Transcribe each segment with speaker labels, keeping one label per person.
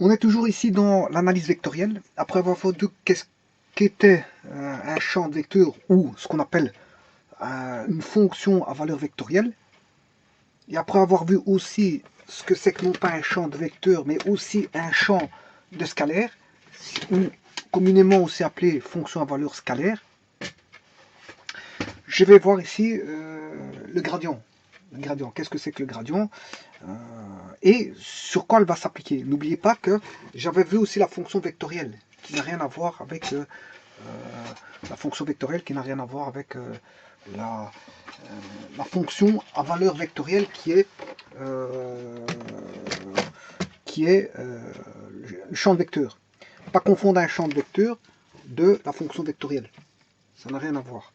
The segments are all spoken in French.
Speaker 1: On est toujours ici dans l'analyse vectorielle. Après avoir vu qu'est-ce qu'était un champ de vecteur ou ce qu'on appelle une fonction à valeur vectorielle, et après avoir vu aussi ce que c'est que non pas un champ de vecteur, mais aussi un champ de scalaire, ou communément aussi appelé fonction à valeur scalaire, je vais voir ici le gradient. Le gradient, qu'est-ce que c'est que le gradient et sur quoi elle va s'appliquer. N'oubliez pas que j'avais vu aussi la fonction vectorielle, qui n'a rien à voir avec la fonction vectorielle, qui n'a rien à voir avec la fonction à valeur vectorielle qui est le champ de vecteur. Pas confondre un champ de vecteur de la fonction vectorielle. Ça n'a rien à voir.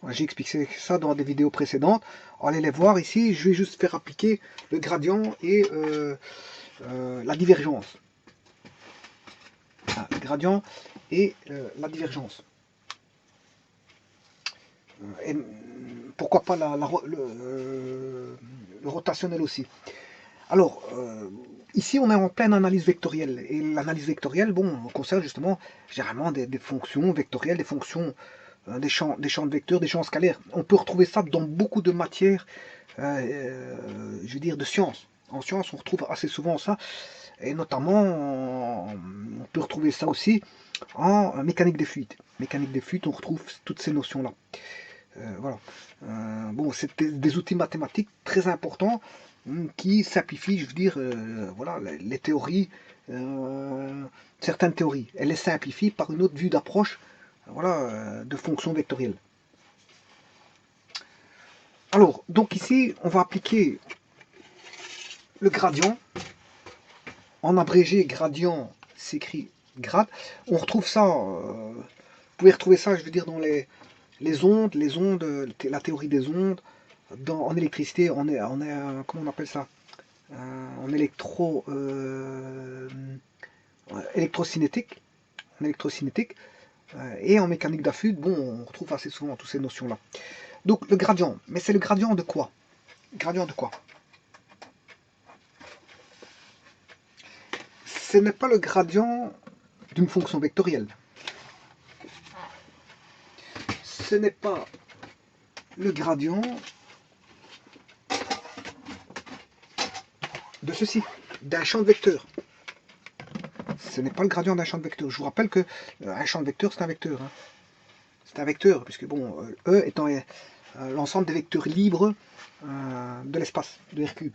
Speaker 1: J'ai expliqué ça dans des vidéos précédentes. Allez les voir ici. Je vais juste faire appliquer le gradient et la divergence. Le gradient et la divergence. Et pourquoi pas le rotationnel aussi. Alors, ici on est en pleine analyse vectorielle. Et l'analyse vectorielle, bon, on concerne justement généralement des fonctions vectorielles, des fonctions des champs de vecteurs, des champs scalaires. On peut retrouver ça dans beaucoup de matières, je veux dire, de sciences. En sciences, on retrouve assez souvent ça, et notamment, on peut retrouver ça aussi en mécanique des fluides. Mécanique des fluides, on retrouve toutes ces notions-là. Voilà. Bon, c'est des outils mathématiques très importants qui simplifient, je veux dire, voilà, les théories, certaines théories. Elles les simplifient par une autre vue d'approche, voilà, de fonctions vectorielles. Alors, donc ici, on va appliquer le gradient. En abrégé, gradient s'écrit grade. On retrouve ça, vous pouvez retrouver ça, je veux dire, dans les ondes, la théorie des ondes. En électricité, on est comment on appelle ça, en électrocinétique. Et en mécanique d'un fluide, bon, on retrouve assez souvent toutes ces notions-là. Donc le gradient, mais c'est le gradient de quoi? Gradient de quoi? Ce n'est pas le gradient d'une fonction vectorielle. Ce n'est pas le gradient de ceci, d'un champ de vecteur. Ce n'est pas le gradient d'un champ de vecteur. Je vous rappelle que un champ de vecteur, c'est un vecteur. Hein. C'est un vecteur, puisque bon, E étant l'ensemble des vecteurs libres de l'espace, de R3.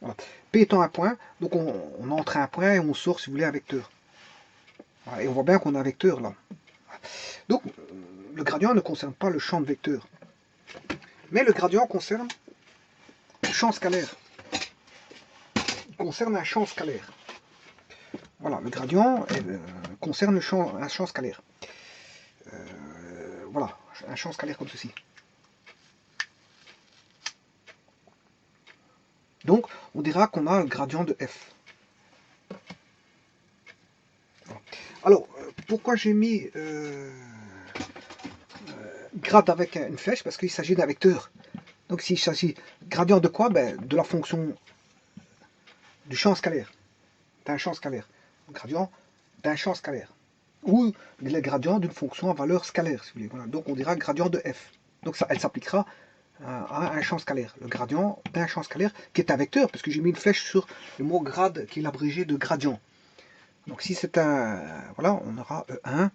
Speaker 1: Voilà. P étant un point, donc on entre à un point et on sort, si vous voulez, un vecteur. Voilà. Et on voit bien qu'on a un vecteur là. Donc, le gradient ne concerne pas le champ de vecteur. Mais le gradient concerne le champ scalaire. Il concerne un champ scalaire. Voilà, le gradient concerne un champ scalaire. Voilà, un champ scalaire comme ceci. Donc, on dira qu'on a le gradient de f. Voilà. Alors, pourquoi j'ai mis grade avec une flèche? Parce qu'il s'agit d'un vecteur. Donc, s'il s'agit gradient de quoi? Ben, de la fonction du champ scalaire. D'un champ scalaire. Gradient d'un champ scalaire. Ou le gradient d'une fonction à valeur scalaire, si vous voulez. Voilà. Donc, on dira gradient de f. Donc, ça, elle s'appliquera à un champ scalaire, le gradient d'un champ scalaire qui est un vecteur, parce que j'ai mis une flèche sur le mot grade qui est l'abrégé de gradient. Donc si c'est un, voilà, on aura E1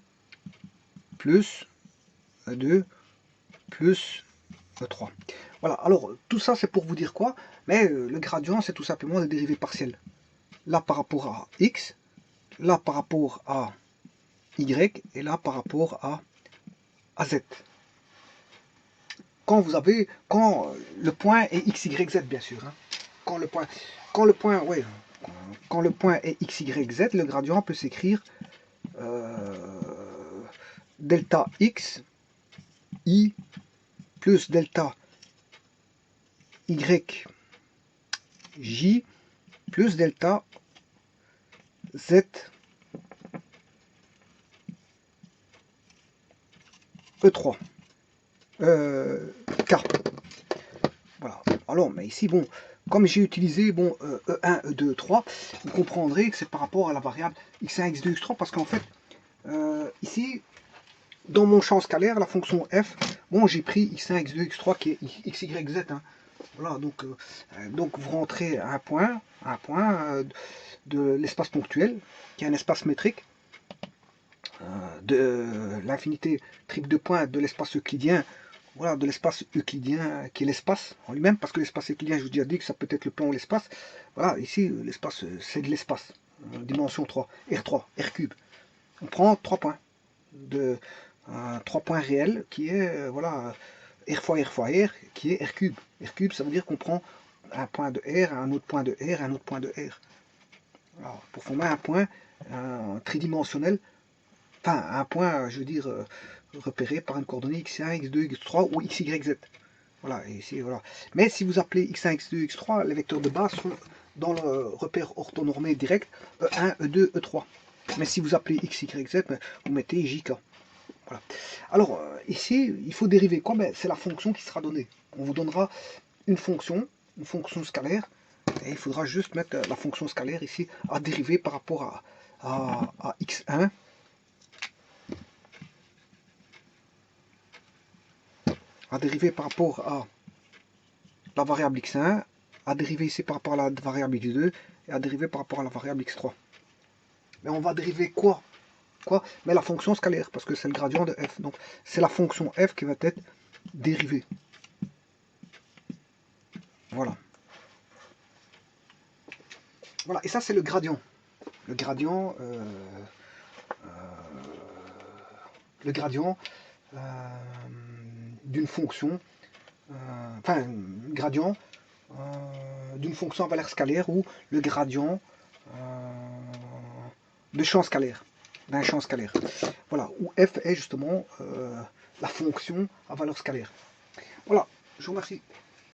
Speaker 1: plus E2 plus E3. Voilà, alors tout ça c'est pour vous dire quoi? Mais le gradient c'est tout simplement des dérivés partiels. Là par rapport à x, là par rapport à y, et là par rapport à z. Quand le point est x, y, z bien sûr. Hein. Quand le point est x, y, z, le gradient peut s'écrire delta x, i, plus delta y, j, plus delta z, E3. K. Voilà. Alors, mais ici, bon, comme j'ai utilisé bon, E1, E2, E3, vous comprendrez que c'est par rapport à la variable x1, x2, x3, parce qu'en fait, ici, dans mon champ scalaire, la fonction f, bon, j'ai pris x1, x2, x3 qui est x, y, z. Hein. Voilà, donc vous rentrez à un point de l'espace ponctuel, qui est un espace métrique, de l'infinité triple de points de l'espace euclidien, voilà, de l'espace euclidien qui est l'espace en lui-même, parce que l'espace euclidien, je vous ai déjà dit que ça peut être le plan ou l'espace. Voilà, ici, l'espace, c'est de l'espace, dimension 3, R3, R cube. On prend 3 points, de 3 points réels, qui est, voilà, R fois R fois R, qui est R cube. R cube, ça veut dire qu'on prend un point de R, un autre point de R, un autre point de R. Alors, pour former un point tridimensionnel, enfin un point, je veux dire, repéré par une coordonnée x1, x2, x3 ou x, y, z. Voilà, et ici, voilà. Mais si vous appelez x1, x2, x3, les vecteurs de base sont dans le repère orthonormé direct E1, E2, E3. Mais si vous appelez x, y, z, vous mettez JK. Voilà. Alors, ici, il faut dériver quoi? Ben, c'est la fonction qui sera donnée. On vous donnera une fonction scalaire, et il faudra juste mettre la fonction scalaire ici à dériver par rapport à x1, à dériver par rapport à la variable x1, à dériver ici par rapport à la variable x2, et à dériver par rapport à la variable x3. Mais on va dériver quoi? Mais la fonction scalaire, parce que c'est le gradient de f. Donc c'est la fonction f qui va être dérivée. Voilà. Voilà, et ça c'est le gradient. Le gradient, d'une fonction, enfin, gradient d'une fonction à valeur scalaire ou le gradient de champ scalaire, d'un champ scalaire. Voilà, où f est justement la fonction à valeur scalaire. Voilà, je vous remercie.